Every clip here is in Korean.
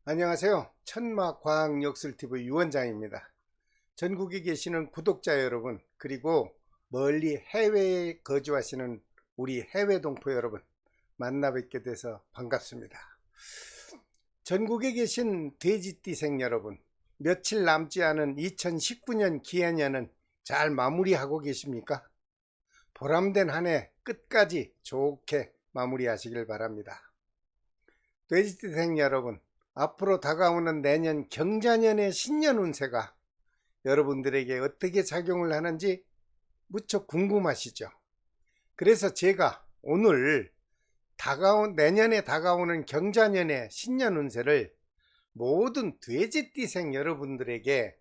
안녕하세요. 천마과학역술TV 유원장입니다. 전국에 계시는 구독자 여러분, 그리고 멀리 해외에 거주하시는 우리 해외 동포 여러분, 만나 뵙게 돼서 반갑습니다. 전국에 계신 돼지띠생 여러분, 며칠 남지 않은 2019년 기해년은 잘 마무리하고 계십니까? 보람된 한 해 끝까지 좋게 마무리하시길 바랍니다. 돼지띠생 여러분, 앞으로 다가오는 내년 경자년의 신년 운세가 여러분들에게 어떻게 작용을 하는지 무척 궁금하시죠? 그래서 제가 오늘 내년에 다가오는 경자년의 신년 운세를 모든 돼지띠생 여러분들에게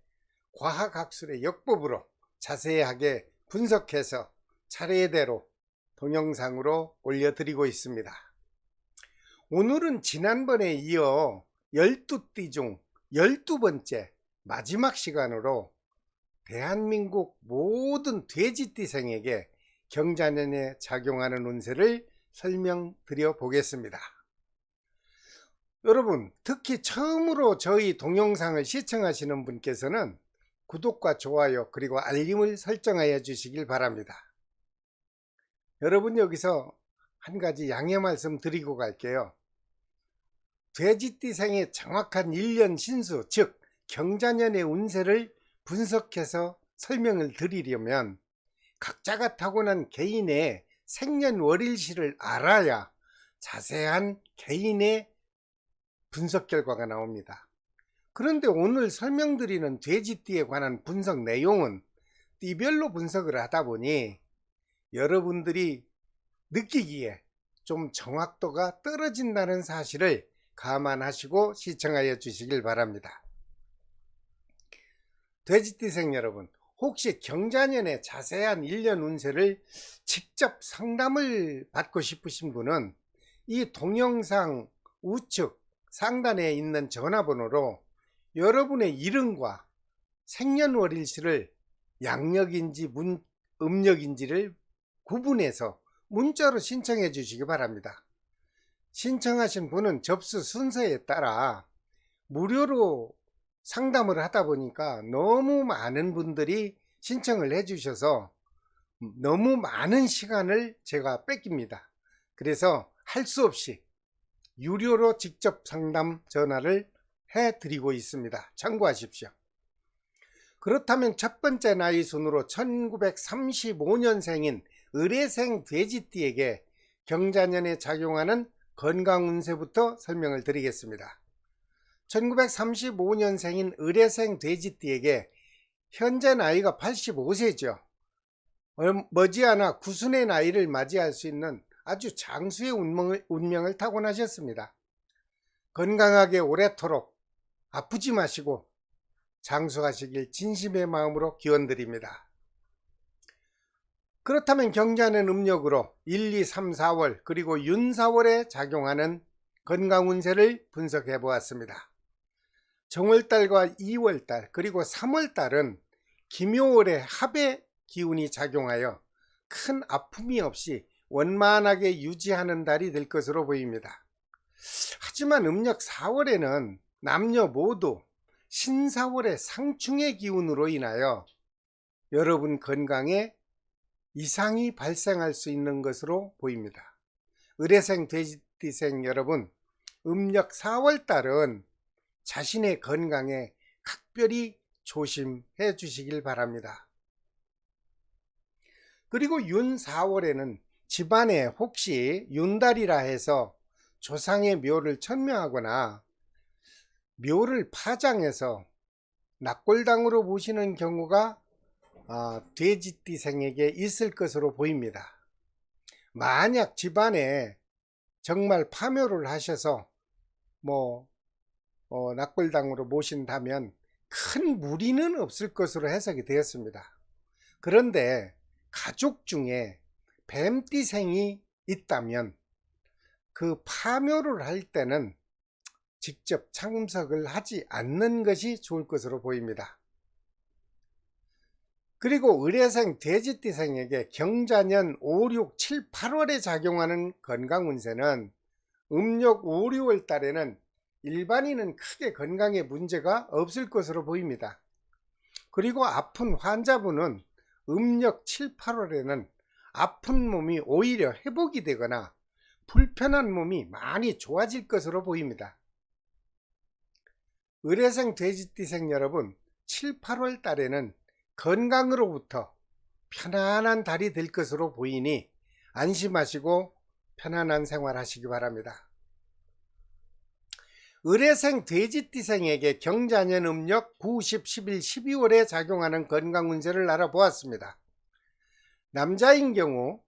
과학학술의 역법으로 자세하게 분석해서 차례대로 동영상으로 올려드리고 있습니다. 오늘은 지난번에 이어 12띠 중 12번째 마지막 시간으로 대한민국 모든 돼지띠생에게 경자년에 작용하는 운세를 설명드려 보겠습니다. 여러분, 특히 처음으로 저희 동영상을 시청하시는 분께서는 구독과 좋아요 그리고 알림을 설정하여 주시길 바랍니다. 여러분, 여기서 한 가지 양해 말씀 드리고 갈게요. 돼지띠생의 정확한 1년 신수, 즉 경자년의 운세를 분석해서 설명을 드리려면 각자가 타고난 개인의 생년월일시를 알아야 자세한 개인의 분석 결과가 나옵니다. 그런데 오늘 설명드리는 돼지띠에 관한 분석 내용은 띠별로 분석을 하다 보니 여러분들이 느끼기에 좀 정확도가 떨어진다는 사실을 감안하시고 시청하여 주시길 바랍니다. 돼지띠생 여러분, 혹시 경자년의 자세한 1년 운세를 직접 상담을 받고 싶으신 분은 이 동영상 우측 상단에 있는 전화번호로 여러분의 이름과 생년월일시를 양력인지 음력인지를 구분해서 문자로 신청해 주시기 바랍니다. 신청하신 분은 접수 순서에 따라 무료로 상담을 하다 보니까 너무 많은 분들이 신청을 해 주셔서 너무 많은 시간을 제가 뺏깁니다. 그래서 할 수 없이 유료로 직접 상담 전화를 해 드리고 있습니다. 참고하십시오. 그렇다면 첫 번째 나이 순으로 1935년생인 을해생 돼지띠에게 경자년에 작용하는 건강운세부터 설명을 드리겠습니다. 1935년생인 을해생 돼지띠에게 현재 나이가 85세죠. 머지않아 구순의 나이를 맞이할 수 있는 아주 장수의 운명을 타고나셨습니다. 건강하게 오래도록 아프지 마시고 장수하시길 진심의 마음으로 기원드립니다. 그렇다면 경자년 음력으로 1, 2, 3, 4월 그리고 윤 4월에 작용하는 건강운세를 분석해 보았습니다. 정월달과 2월달 그리고 3월달은 기묘월의 합의 기운이 작용하여 큰 아픔이 없이 원만하게 유지하는 달이 될 것으로 보입니다. 하지만 음력 4월에는 남녀 모두 신사월의 상충의 기운으로 인하여 여러분 건강에 이상이 발생할 수 있는 것으로 보입니다. 을해생 돼지띠생 여러분, 음력 4월달은 자신의 건강에 각별히 조심해 주시길 바랍니다. 그리고 윤 4월에는 집안에 혹시 윤달이라 해서 조상의 묘를 천명하거나 묘를 파장해서 낙골당으로 모시는 경우가 돼지띠생에게 있을 것으로 보입니다. 만약 집안에 정말 파묘를 하셔서 낙골당으로 모신다면 큰 무리는 없을 것으로 해석이 되었습니다. 그런데 가족 중에 뱀띠생이 있다면 그 파묘를 할 때는 직접 참석을 하지 않는 것이 좋을 것으로 보입니다. 그리고 을해생 돼지띠생에게 경자년 5, 6, 7, 8월에 작용하는 건강운세는 음력 5, 6월 달에는 일반인은 크게 건강에 문제가 없을 것으로 보입니다. 그리고 아픈 환자분은 음력 7, 8월에는 아픈 몸이 오히려 회복이 되거나 불편한 몸이 많이 좋아질 것으로 보입니다. 을해생 돼지띠생 여러분, 7, 8월 달에는 건강으로부터 편안한 달이 될 것으로 보이니 안심하시고 편안한 생활 하시기 바랍니다. 을해생 돼지띠생에게 경자년 음력 9, 10, 11, 12월에 작용하는 건강운세를 알아보았습니다. 남자인 경우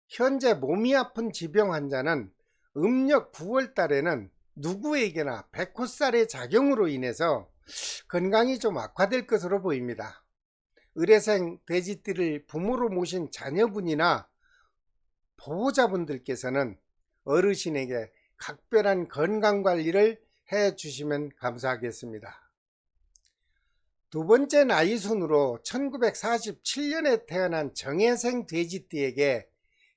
현재 몸이 아픈 지병 환자는 음력 9월 달에는 누구에게나 백호살의 작용으로 인해서 건강이 좀 악화될 것으로 보입니다. 을해생 돼지띠를 부모로 모신 자녀분이나 보호자분들께서는 어르신에게 각별한 건강관리를 해 주시면 감사하겠습니다. 두 번째 나이순으로 1947년에 태어난 정해생 돼지띠에게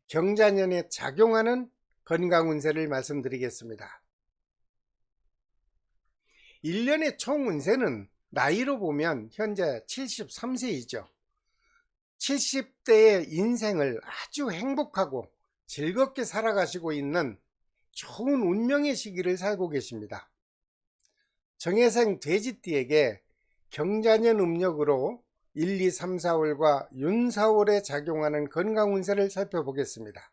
경자년에 작용하는 건강운세를 말씀드리겠습니다. 1년의 총운세는 나이로 보면 현재 73세이죠. 70대의 인생을 아주 행복하고 즐겁게 살아가시고 있는 좋은 운명의 시기를 살고 계십니다. 정해생 돼지띠에게 경자년 음력으로 1, 2, 3, 4월과 윤, 4월에 작용하는 건강운세를 살펴보겠습니다.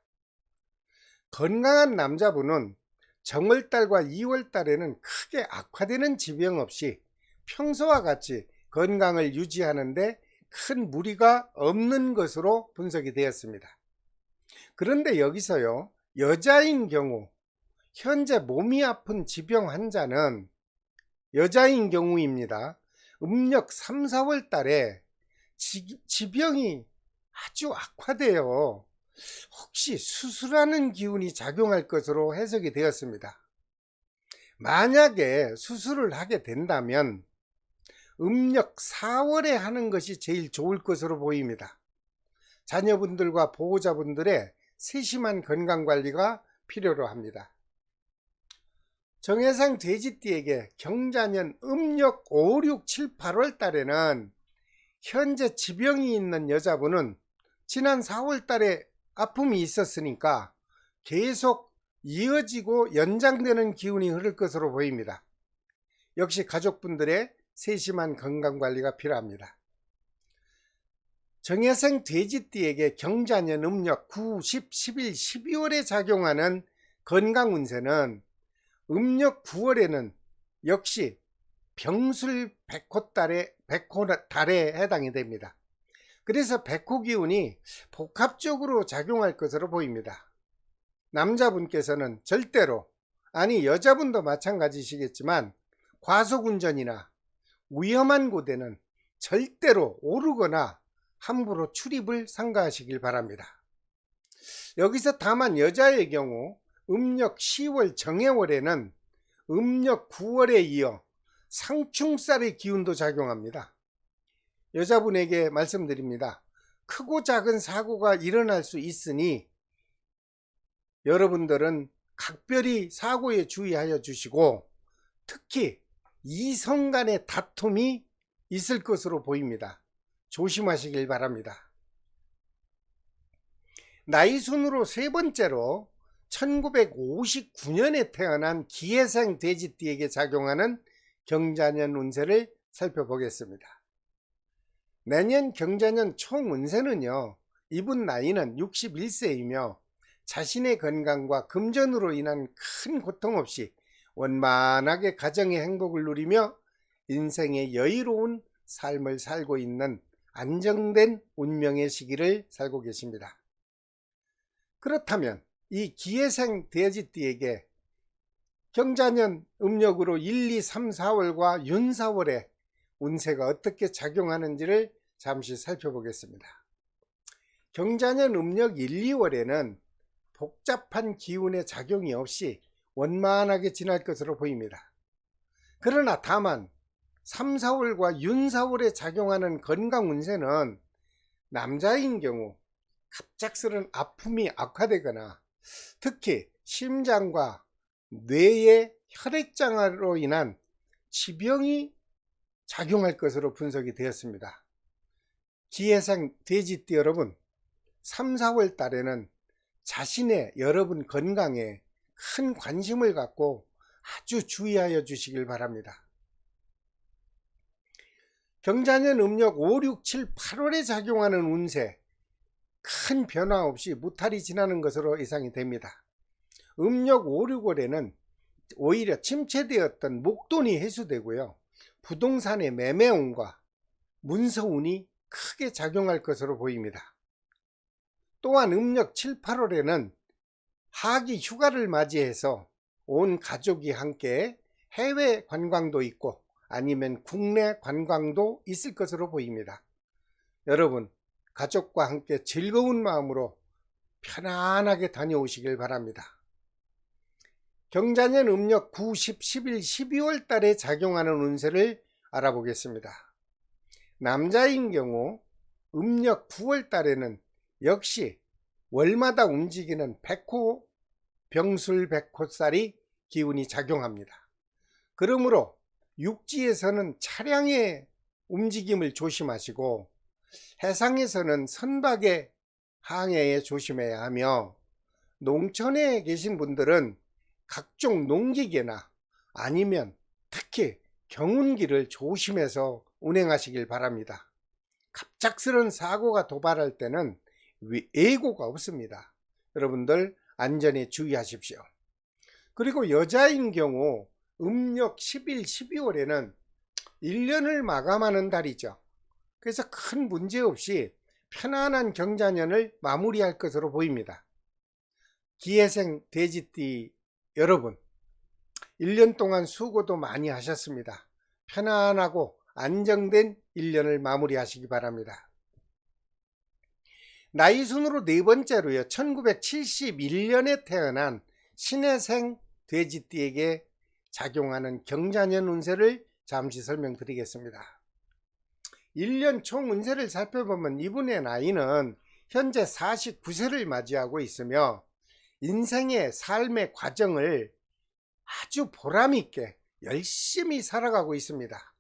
건강한 남자분은 정월달과 2월달에는 크게 악화되는 지병 없이 평소와 같이 건강을 유지하는데 큰 무리가 없는 것으로 분석이 되었습니다. 그런데 여기서요, 여자인 경우 현재 몸이 아픈 지병 환자는 여자인 경우입니다. 음력 3, 4월 달에 지병이 아주 악화되어 혹시 수술하는 기운이 작용할 것으로 해석이 되었습니다. 만약에 수술을 하게 된다면 음력 4월에 하는 것이 제일 좋을 것으로 보입니다. 자녀분들과 보호자분들의 세심한 건강관리가 필요로 합니다. 정해생 돼지띠에게 경자년 음력 5, 6, 7, 8월 달에는 현재 지병이 있는 여자분은 지난 4월 달에 아픔이 있었으니까 계속 이어지고 연장되는 기운이 흐를 것으로 보입니다. 역시 가족분들의 세심한 건강관리가 필요합니다. 정해생 돼지띠에게 경자년 음력 9, 10, 11, 12월에 작용하는 건강운세는 음력 9월에는 역시 병술 백호달에 해당이 됩니다. 그래서 백호기운이 복합적으로 작용할 것으로 보입니다. 남자분께서는 절대로, 아니 여자분도 마찬가지시겠지만 과속운전이나 위험한 곳에는 절대로 오르거나 함부로 출입을 삼가하시길 바랍니다. 여기서 다만 여자의 경우 음력 10월 정해월에는 음력 9월에 이어 상충살의 기운도 작용합니다. 여자분에게 말씀드립니다. 크고 작은 사고가 일어날 수 있으니 여러분들은 각별히 사고에 주의하여 주시고 특히 이성 간의 다툼이 있을 것으로 보입니다. 조심하시길 바랍니다. 나이순으로 세 번째로 1959년에 태어난 기해생 돼지띠에게 작용하는 경자년 운세를 살펴보겠습니다. 내년 경자년 총 운세는요, 이분 나이는 61세이며 자신의 건강과 금전으로 인한 큰 고통 없이 원만하게 가정의 행복을 누리며 인생의 여유로운 삶을 살고 있는 안정된 운명의 시기를 살고 계십니다. 그렇다면 이 기해생 돼지띠에게 경자년 음력으로 1, 2, 3, 4월과 윤, 4월에 운세가 어떻게 작용하는지를 잠시 살펴보겠습니다. 경자년 음력 1, 2월에는 복잡한 기운의 작용이 없이 원만하게 지날 것으로 보입니다. 그러나 다만 3, 4월과 윤, 4월에 작용하는 건강 운세는 남자인 경우 갑작스런 아픔이 악화되거나 특히 심장과 뇌에 혈액장애로 인한 지병이 작용할 것으로 분석이 되었습니다. 기해생 돼지띠 여러분, 3, 4월 달에는 자신의 여러분 건강에 큰 관심을 갖고 아주 주의하여 주시길 바랍니다. 경자년 음력 5, 6, 7, 8월에 작용하는 운세, 큰 변화 없이 무탈이 지나는 것으로 예상이 됩니다. 음력 5, 6월에는 오히려 침체되었던 목돈이 해소되고요, 부동산의 매매운과 문서운이 크게 작용할 것으로 보입니다. 또한 음력 7, 8월에는 하기 휴가를 맞이해서 온 가족이 함께 해외 관광도 있고 아니면 국내 관광도 있을 것으로 보입니다. 여러분, 가족과 함께 즐거운 마음으로 편안하게 다녀오시길 바랍니다. 경자년 음력 9, 10, 11, 12월 달에 작용하는 운세를 알아보겠습니다. 남자인 경우 음력 9월 달에는 역시 월마다 움직이는 백호, 병술 백호살이 기운이 작용합니다. 그러므로 육지에서는 차량의 움직임을 조심하시고 해상에서는 선박의 항해에 조심해야 하며, 농촌에 계신 분들은 각종 농기계나 아니면 특히 경운기를 조심해서 운행하시길 바랍니다. 갑작스런 사고가 도발할 때는 예고가 없습니다. 여러분들 안전에 주의하십시오. 그리고 여자인 경우 음력 10일, 12월에는 1년을 마감하는 달이죠. 그래서 큰 문제 없이 편안한 경자년을 마무리할 것으로 보입니다. 기해생 돼지띠 여러분, 1년 동안 수고도 많이 하셨습니다. 편안하고 안정된 1년을 마무리하시기 바랍니다. 나이 순으로 네 번째로요, 1971년에 태어난 신해생 돼지띠에게 작용하는 경자년 운세를 잠시 설명드리겠습니다. 1년 총 운세를 살펴보면 이분의 나이는 현재 49세를 맞이하고 있으며 인생의 삶의 과정을 아주 보람있게 열심히 살아가고 있습니다.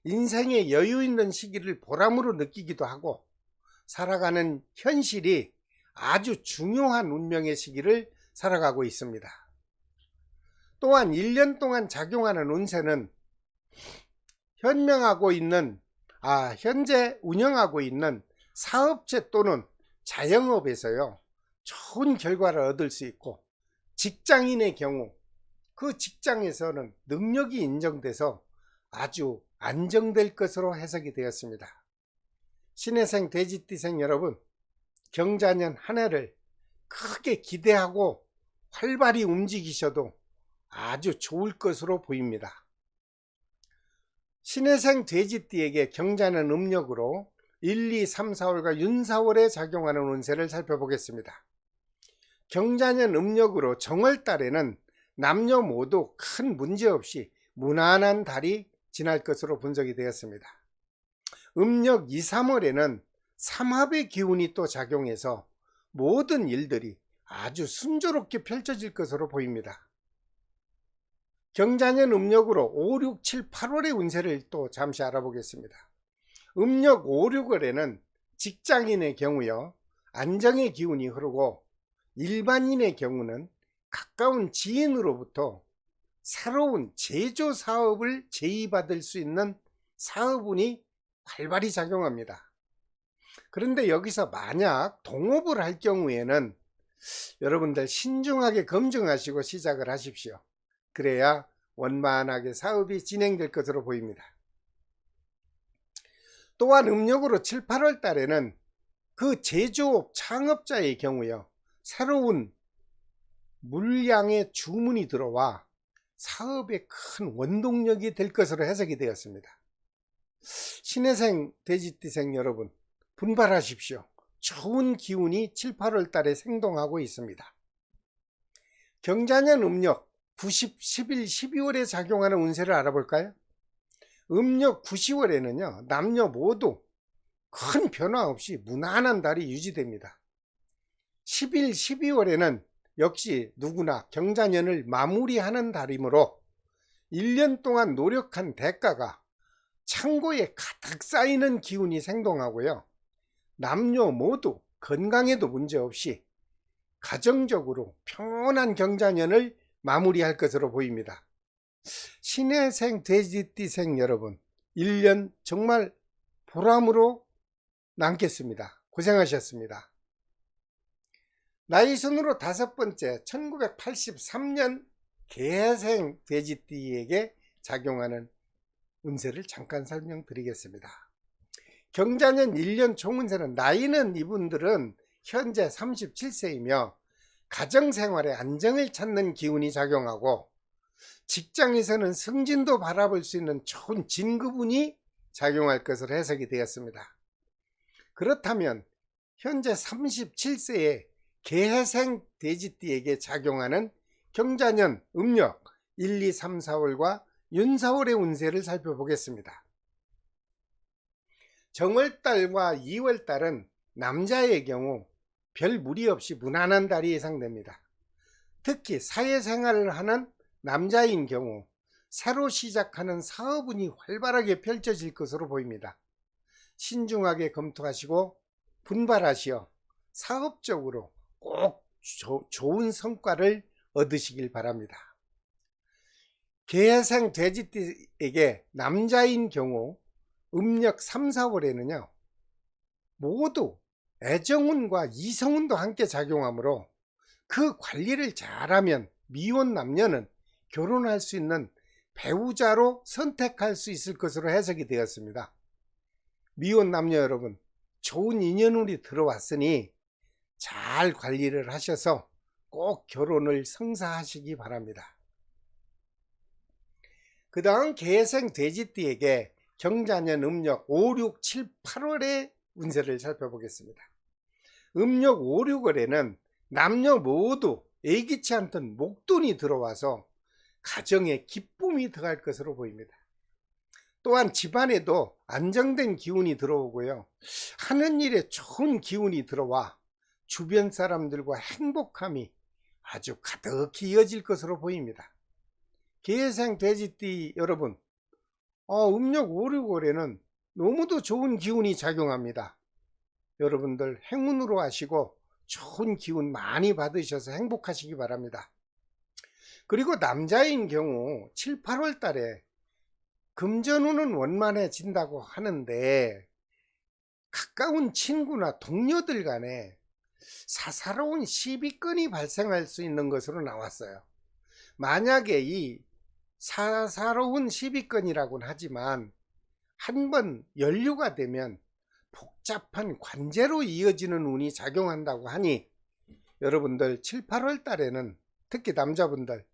인생의 여유 있는 시기를 보람으로 느끼기도 하고 살아가는 현실이 아주 중요한 운명의 시기를 살아가고 있습니다. 또한 1년 동안 작용하는 운세는 현재 운영하고 있는 사업체 또는 자영업에서요, 좋은 결과를 얻을 수 있고, 직장인의 경우 그 직장에서는 능력이 인정돼서 아주 안정될 것으로 해석이 되었습니다. 신해생 돼지띠생 여러분, 경자년 한 해를 크게 기대하고 활발히 움직이셔도 아주 좋을 것으로 보입니다. 신해생 돼지띠에게 경자년 음력으로 1, 2, 3, 4월과 윤사월에 작용하는 운세를 살펴보겠습니다. 경자년 음력으로 정월달에는 남녀 모두 큰 문제 없이 무난한 달이 지날 것으로 분석이 되었습니다. 음력 2, 3월에는 삼합의 기운이 또 작용해서 모든 일들이 아주 순조롭게 펼쳐질 것으로 보입니다. 경자년 음력으로 5, 6, 7, 8월의 운세를 또 잠시 알아보겠습니다. 음력 5, 6월에는 직장인의 경우요, 안정의 기운이 흐르고, 일반인의 경우는 가까운 지인으로부터 새로운 제조 사업을 제의받을 수 있는 사업운이 활발히 작용합니다. 그런데 여기서 만약 동업을 할 경우에는 여러분들 신중하게 검증하시고 시작을 하십시오. 그래야 원만하게 사업이 진행될 것으로 보입니다. 또한 음력으로 7, 8월 달에는 그 제조업 창업자의 경우요, 새로운 물량의 주문이 들어와 사업의 큰 원동력이 될 것으로 해석이 되었습니다. 신해생 돼지띠생 여러분, 분발하십시오. 좋은 기운이 7, 8월 달에 생동하고 있습니다. 경자년 음력 90, 11, 12월에 작용하는 운세를 알아볼까요? 음력 9, 10월에는요, 남녀 모두 큰 변화 없이 무난한 달이 유지됩니다. 11, 12월에는 역시 누구나 경자년을 마무리하는 달이므로 1년 동안 노력한 대가가 창고에 가득 쌓이는 기운이 생동하고요. 남녀 모두 건강에도 문제없이 가정적으로 평온한 경자년을 마무리할 것으로 보입니다. 신해생 돼지띠생 여러분, 1년 정말 보람으로 남겠습니다. 고생하셨습니다. 나이순으로 5번째 1983년 개생 돼지띠에게 작용하는 운세를 잠깐 설명드리겠습니다. 경자년 1년 총운세는 나이는 이분들은 현재 37세이며 가정생활에 안정을 찾는 기운이 작용하고 직장에서는 승진도 바라볼 수 있는 좋은 진급운이 작용할 것으로 해석이 되었습니다. 그렇다면 현재 37세의 개생 돼지띠에게 작용하는 경자년 음력 1, 2, 3, 4월과 윤, 4월의 운세를 살펴보겠습니다. 정월달과 2월달은 남자의 경우 별 무리 없이 무난한 달이 예상됩니다. 특히 사회생활을 하는 남자인 경우 새로 시작하는 사업운이 활발하게 펼쳐질 것으로 보입니다. 신중하게 검토하시고 분발하시어 사업적으로 꼭 좋은 성과를 얻으시길 바랍니다. 개생 돼지띠에게 남자인 경우 음력 3, 4월에는요 모두 애정운과 이성운도 함께 작용하므로 그 관리를 잘하면 미혼 남녀는 결혼할 수 있는 배우자로 선택할 수 있을 것으로 해석이 되었습니다. 미혼 남녀 여러분, 좋은 인연운이 들어왔으니 잘 관리를 하셔서 꼭 결혼을 성사하시기 바랍니다. 그 다음 개생 돼지띠에게 경자년 음력 5, 6, 7, 8월의 운세를 살펴보겠습니다. 음력 5, 6월에는 남녀 모두 예기치 않던 목돈이 들어와서 가정에 기쁨이 더할 것으로 보입니다. 또한 집안에도 안정된 기운이 들어오고요. 하는 일에 좋은 기운이 들어와 주변 사람들과 행복함이 아주 가득히 이어질 것으로 보입니다. 개생 돼지띠 여러분, 음력 5, 6월에는 너무도 좋은 기운이 작용합니다. 여러분들 행운으로 하시고 좋은 기운 많이 받으셔서 행복하시기 바랍니다. 그리고 남자인 경우 7, 8월 달에 금전운은 원만해진다고 하는데 가까운 친구나 동료들 간에 사사로운 시비건이 발생할 수 있는 것으로 나왔어요. 만약에 이 사사로운 시비건이라고는 하지만 한번 연류가 되면 복잡한 관제로 이어지는 운이 작용한다고 하니 여러분들 7, 8월 달에는 특히 남자분들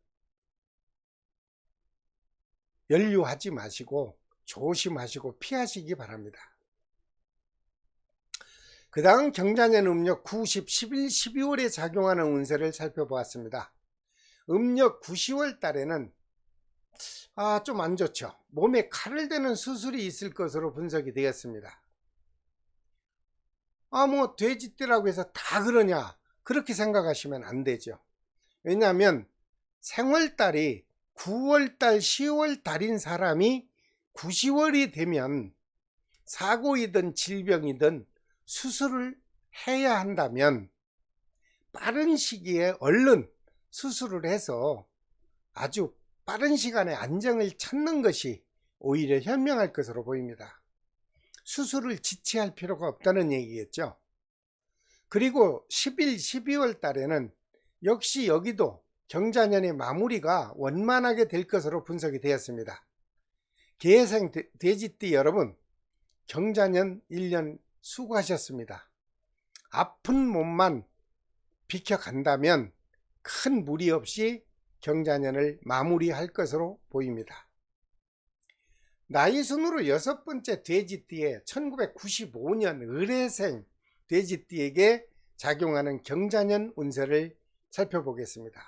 연류하지 마시고 조심하시고 피하시기 바랍니다. 그 다음 경자년 음력 9, 10, 11, 12월에 작용하는 운세를 살펴보았습니다. 음력 9, 10월 달에는 좀 안 좋죠. 몸에 칼을 대는 수술이 있을 것으로 분석이 되었습니다. 뭐 돼지띠라고 해서 다 그러냐, 그렇게 생각하시면 안 되죠. 왜냐하면 생월달이 9월달 10월달인 사람이 9, 10월이 되면 사고이든 질병이든 수술을 해야 한다면 빠른 시기에 얼른 수술을 해서 아주 빠른 시간에 안정을 찾는 것이 오히려 현명할 것으로 보입니다. 수술을 지체할 필요가 없다는 얘기겠죠. 그리고 11, 12월 달에는 역시 여기도 경자년의 마무리가 원만하게 될 것으로 분석이 되었습니다. 개생 돼지띠 여러분, 경자년 1년 수고하셨습니다. 아픈 몸만 비켜간다면 큰 무리 없이 경자년을 마무리할 것으로 보입니다. 나이순으로 6번째 돼지띠에 1995년 을해생 돼지띠에게 작용하는 경자년 운세를 살펴보겠습니다.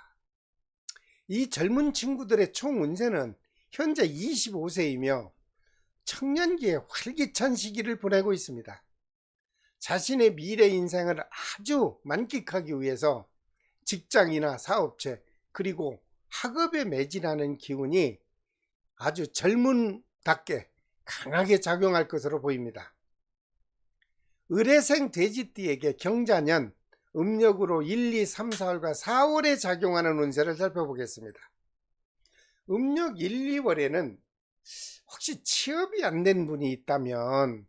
이 젊은 친구들의 총 운세는 현재 25세이며 청년기에 활기찬 시기를 보내고 있습니다. 자신의 미래 인생을 아주 만끽하기 위해서 직장이나 사업체 그리고 학업에 매진하는 기운이 아주 젊은답게 강하게 작용할 것으로 보입니다. 을해생 돼지띠에게 경자년 음력으로 1, 2, 3, 4월과 4월에 작용하는 운세를 살펴보겠습니다. 음력 1, 2월에는 혹시 취업이 안 된 분이 있다면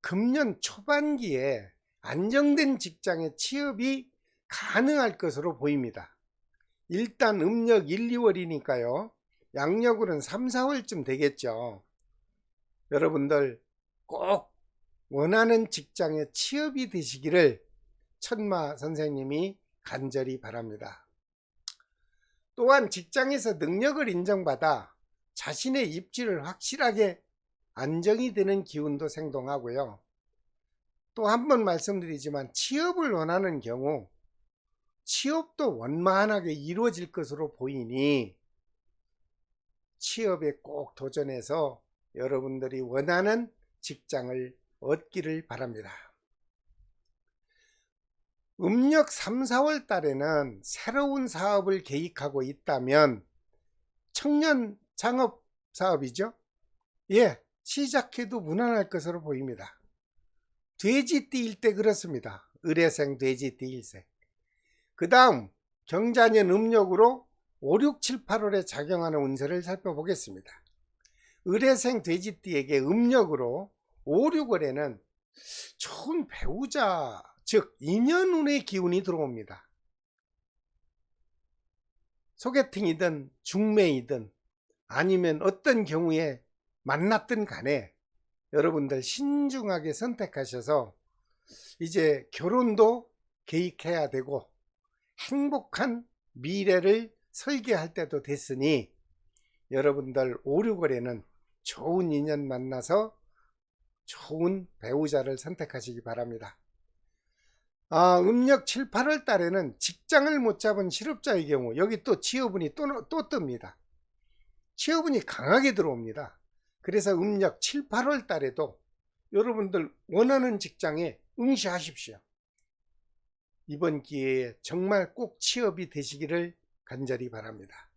금년 초반기에 안정된 직장에 취업이 가능할 것으로 보입니다. 일단 음력 1, 2월이니까요. 양력으로는 3, 4월쯤 되겠죠. 여러분들 꼭 원하는 직장에 취업이 되시기를 천마 선생님이 간절히 바랍니다. 또한 직장에서 능력을 인정받아 자신의 입지를 확실하게 안정이 되는 기운도 생동하고요. 또 한 번 말씀드리지만 취업을 원하는 경우 취업도 원만하게 이루어질 것으로 보이니 취업에 꼭 도전해서 여러분들이 원하는 직장을 얻기를 바랍니다. 음력 3, 4월 달에는 새로운 사업을 계획하고 있다면 청년 창업 사업이죠. 시작해도 무난할 것으로 보입니다. 돼지띠일 때 그렇습니다. 을해생 돼지띠일세. 그 다음 경자년 음력으로 5, 6, 7, 8월에 작용하는 운세를 살펴보겠습니다. 을해생 돼지띠에게 음력으로 5, 6월에는 좋은 배우자, 즉 인연운의 기운이 들어옵니다. 소개팅이든 중매이든 아니면 어떤 경우에 만났든 간에 여러분들 신중하게 선택하셔서 이제 결혼도 계획해야 되고 행복한 미래를 설계할 때도 됐으니 여러분들 5, 6월에는 좋은 인연 만나서 좋은 배우자를 선택하시기 바랍니다. 음력 7, 8월 달에는 직장을 못 잡은 실업자의 경우 여기 또 취업운이 또 뜹니다. 취업운이 강하게 들어옵니다. 그래서 음력 7, 8월 달에도 여러분들 원하는 직장에 응시하십시오. 이번 기회에 정말 꼭 취업이 되시기를 간절히 바랍니다.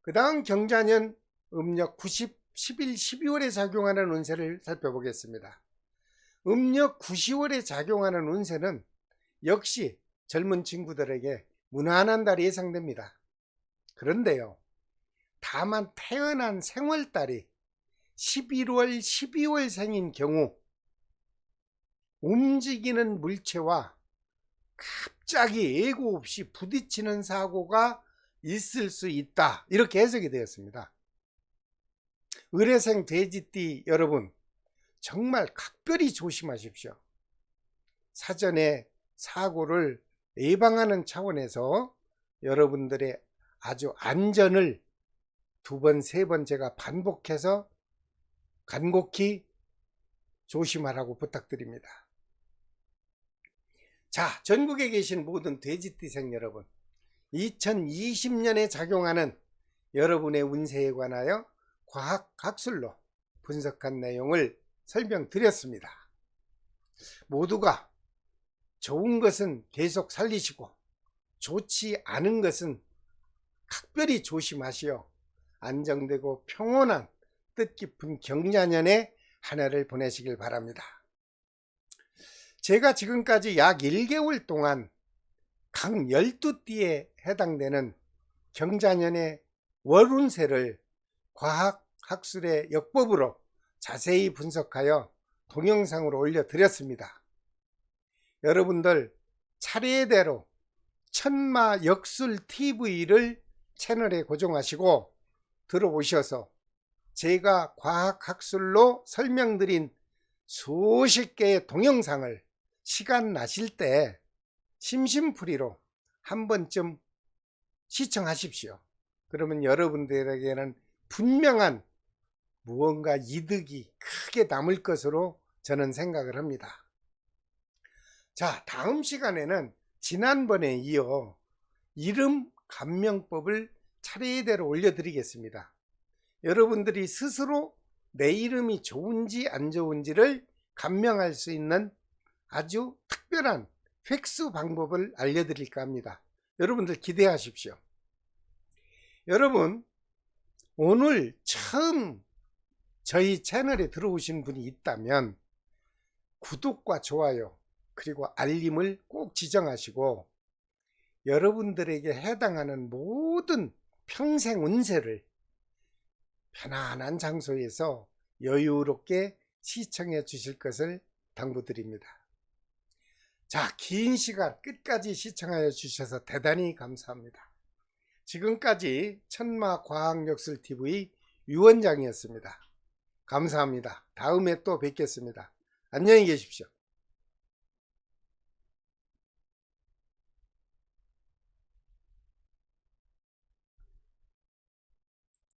그 다음 경자년 음력 90, 11, 12월에 작용하는 운세를 살펴보겠습니다. 음력 9, 10월에 작용하는 운세는 역시 젊은 친구들에게 무난한 달이 예상됩니다. 그런데요, 다만 태어난 생월달이 11월, 12월 생인 경우 움직이는 물체와 갑자기 예고 없이 부딪히는 사고가 있을 수 있다. 이렇게 해석이 되었습니다. 을해생 돼지띠 여러분, 정말 각별히 조심하십시오. 사전에 사고를 예방하는 차원에서 여러분들의 아주 안전을 2번, 3번 제가 반복해서 간곡히 조심하라고 부탁드립니다. 자, 전국에 계신 모든 돼지띠생 여러분, 2020년에 작용하는 여러분의 운세에 관하여 과학학술로 분석한 내용을 설명드렸습니다. 모두가 좋은 것은 계속 살리시고 좋지 않은 것은 각별히 조심하시어 안정되고 평온한 뜻깊은 경자년의 한 해를 보내시길 바랍니다. 제가 지금까지 약 1개월 동안 각 12띠에 해당되는 경자년의 월운세를 과학학술의 역법으로 자세히 분석하여 동영상으로 올려드렸습니다. 여러분들 차례대로 천마역술TV를 채널에 고정하시고 들어오셔서 제가 과학학술로 설명드린 수십 개의 동영상을 시간 나실 때 심심풀이로 한 번쯤 시청하십시오. 그러면 여러분들에게는 분명한 무언가 이득이 크게 남을 것으로 저는 생각을 합니다. 자, 다음 시간에는 지난번에 이어 이름 감명법을 차례대로 올려드리겠습니다. 여러분들이 스스로 내 이름이 좋은지 안 좋은지를 감명할 수 있는 아주 특별한 획수 방법을 알려드릴까 합니다. 여러분들 기대하십시오. 여러분, 오늘 처음 저희 채널에 들어오신 분이 있다면 구독과 좋아요 그리고 알림을 꼭 지정하시고 여러분들에게 해당하는 모든 평생 운세를 편안한 장소에서 여유롭게 시청해 주실 것을 당부드립니다. 자, 긴 시간 끝까지 시청하여 주셔서 대단히 감사합니다. 지금까지 천마과학역술TV 유원장이었습니다. 감사합니다. 다음에 또 뵙겠습니다. 안녕히 계십시오.